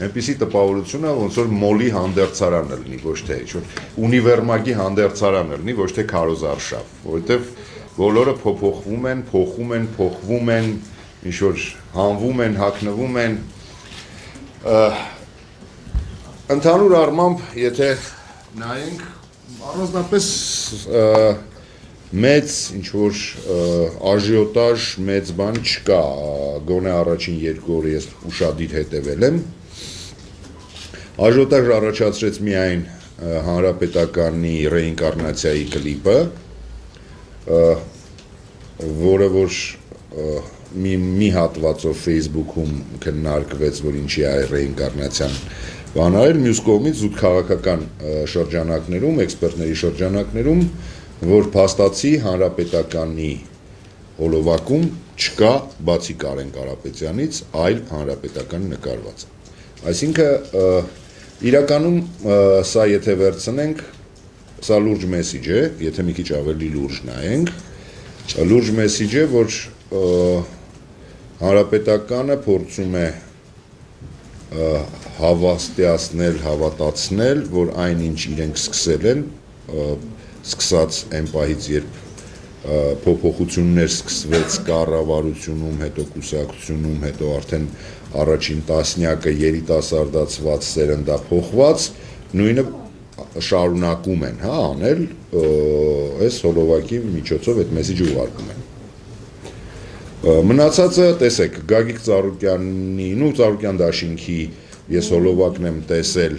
այնպիսի տպավորություն է, ոնց որ մոլի հանդերձարանը լինի, ոչ թե ունիվերմագի հանդերձարանը լինի, ոչ թե քարոզարշավ, որովհետև բոլորը փոխվում են, ինչ-որ հանվում են, հագնվում են։ Ընդհանուր առմամբ, եթե նայենք, առանձնապես մեծ ինչ-որ աժիոտաժ, մեծ բան չկա, գոնե առաջին 2 օրը ես ուշադիր հետևել եմ։ Աժիոտաժ առաջացրեց միայն Հանրապետականի ռեինկարնացիայի կլիպը, որը որ մի հատվածով Facebook-ում քննարկվեց, որ ինչի է ռեինկարնացիան բանարել, մյուս կողմից զուտ քաղաքական շրջանակներում, էքսպերտների շրջանակներում, որ փաստացի Հանրապետականի հոլովակում չկա բացի Կարեն Կարապետյանից, այլ Հանրապետականի նկարված։ Այսինքն իրականում սա եթե վերցնենք, սա լուրջ մեսիջ է, եթե մի քիչ ավելի լուրջ նայենք, լուրջ մեսիջ է, որ Հանրապետականը փորձում է հավաստիացնել, հավատացնել, որ այնինչ իրենք սկսել են, սկսած այն պահից, երբ փոփոխություններ սկսվեց կառավարությունում, հետո կուսակցությունում, հետո արդեն առաջին տասնյակը երիտասարդացված, սերնդափոխված, նույնը շարունակում են անել, այս հոլովակի միջոցով այդ մեսիջը ուղարկում են։ Մնացածը, տեսեք, Գագիկ Ծառուկյանին ու Ծառուկյան դաշինքի ես հոլովակն եմ տեսել,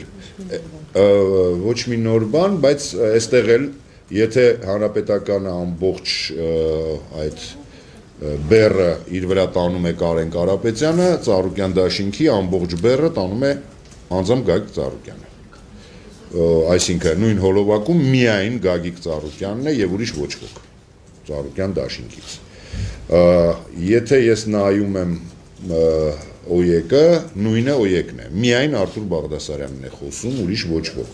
ոչ մի նոր բան, բայց այստեղ էլ եթե Հանրապետականը ամբողջ այդ բեռը իր վրա տանում է Կարեն Կարապետյանը, Ծառուկյան դաշինքի ամբողջ բեռը տանում է անձամբ Գագիկ Ծառուկյանը։ Այսինքն նույն հոլովակում միայն Գագիկ Ծառուկյանն է եւ ուրիշ ոչ ոք Ծառուկյան դաշինքից։ Եթե ես նայում եմ OԵԿ-ը, նույնը OԵԿ-ն է։ Միայն Արթուր Բաղդասարյանն է խոսում, ուրիշ ոչ ոք։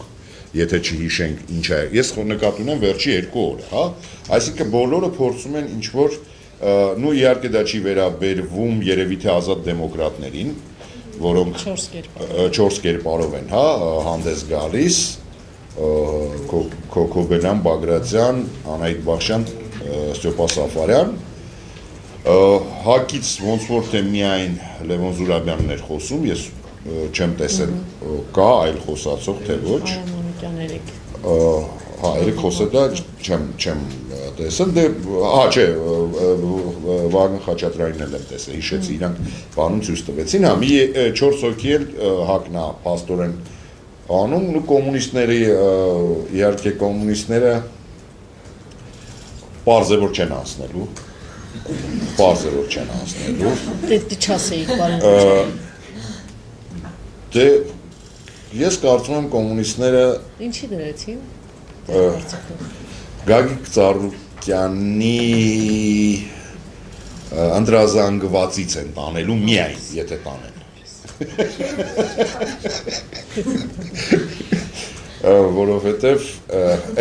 Եթե չհիշենք ինչ է, ես նկատի ունեմ վերջի 2 օրը, հա, այսինքն բոլորը փորձում են ինչ-որ, նու իհարկե դա չի վերաբերվում երևի թե ազատ դեմոկրատներին, որոնք 4 կերպարով են, հա, հանդես գալիս, Քոբելյան, Բագրատյան, Անահիտ Բախշյան, Ստեփան Սաֆարյան, հակից ոնց որ թե միայն Լևոն Զուրաբյանն էր խոսում, ես չեմ տեսել կա այլ խոսացող թե ոչ, հա, Երեք խոսետա չեմ տեսել, դե, հա, չէ, Վագն Խաչատրյանին էլ եմ տեսել, հիշեցի, իրանք բանում ցույց տվեցին, հա, մի 4 հոգի էլ հակնա, պաստորեն անում, ու կոմունիստների, իհարկե կոմունիստները պարզ է որ չեն անցնելու, Դե չասեիք, պարոն Դե, ես կարծում եմ կոմունիստները Ինչի դրեցին? Գագիկ Ծառուկյանի ընդրազանգվածից են տանելու միայն, եթե տանեն։ Որովհետև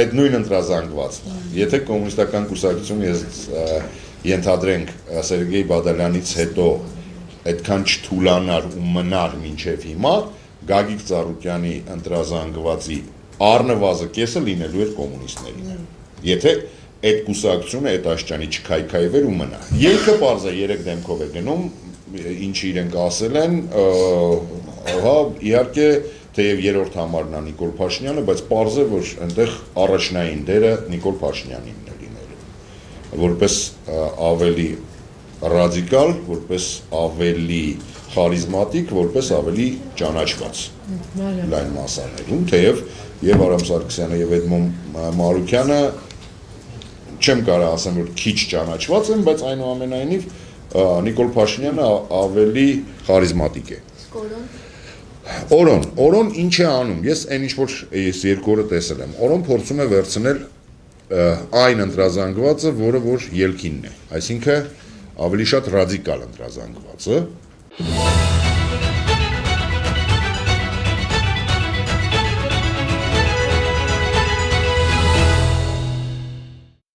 այդ նույն ընդրազանգվածն է։ Եթե կոմունիստական կուսակցությունը ես ենթադրենք Սերգեյ Բադալյանից հետո այդքան չթուլանար ու մնար մինչև հիմա, Գագիկ Ծառուկյանի ընտրազանգվածի առնվազն կեսը լինելու էր կոմունիստներին։ Եթե այդ կուսակցությունը այդ աշճանի չքայքայվեր ու մնա։ Ելքը պարզ է 3 դեմքով է գնում, ինչի իրենք ասել են, հա, իհարկե թեև երրորդ համարն է Նիկոլ Փաշինյանը, բայց պարզ է, որ այնտեղ առաջնային դերը Նիկոլ Փաշինյանինն է լինելու։ Որպես ավելի ռադիկալ, որպես ավելի խարիզմատիկ, որպես ավելի ճանաչված լայն մասաներում, թեև եւ Արամ Սարգսյանը եւ Էդմոն Մարուկյանը չեմ կարող ասեմ, որ քիչ ճանաչված են, բայց այնուամենայնիվ Նիկոլ Փաշինյանը ավելի խարիզմատիկ է։ Օրոն ինչ է անում, ես այն ինչ որ ես 2 օրը տեսել եմ, Օրոն փորձում է վերցնել այն ընտրազանգվածը, որը որ ելքինն է, այսինքն ավելի շատ ռադիկալ ընտրազանգվածը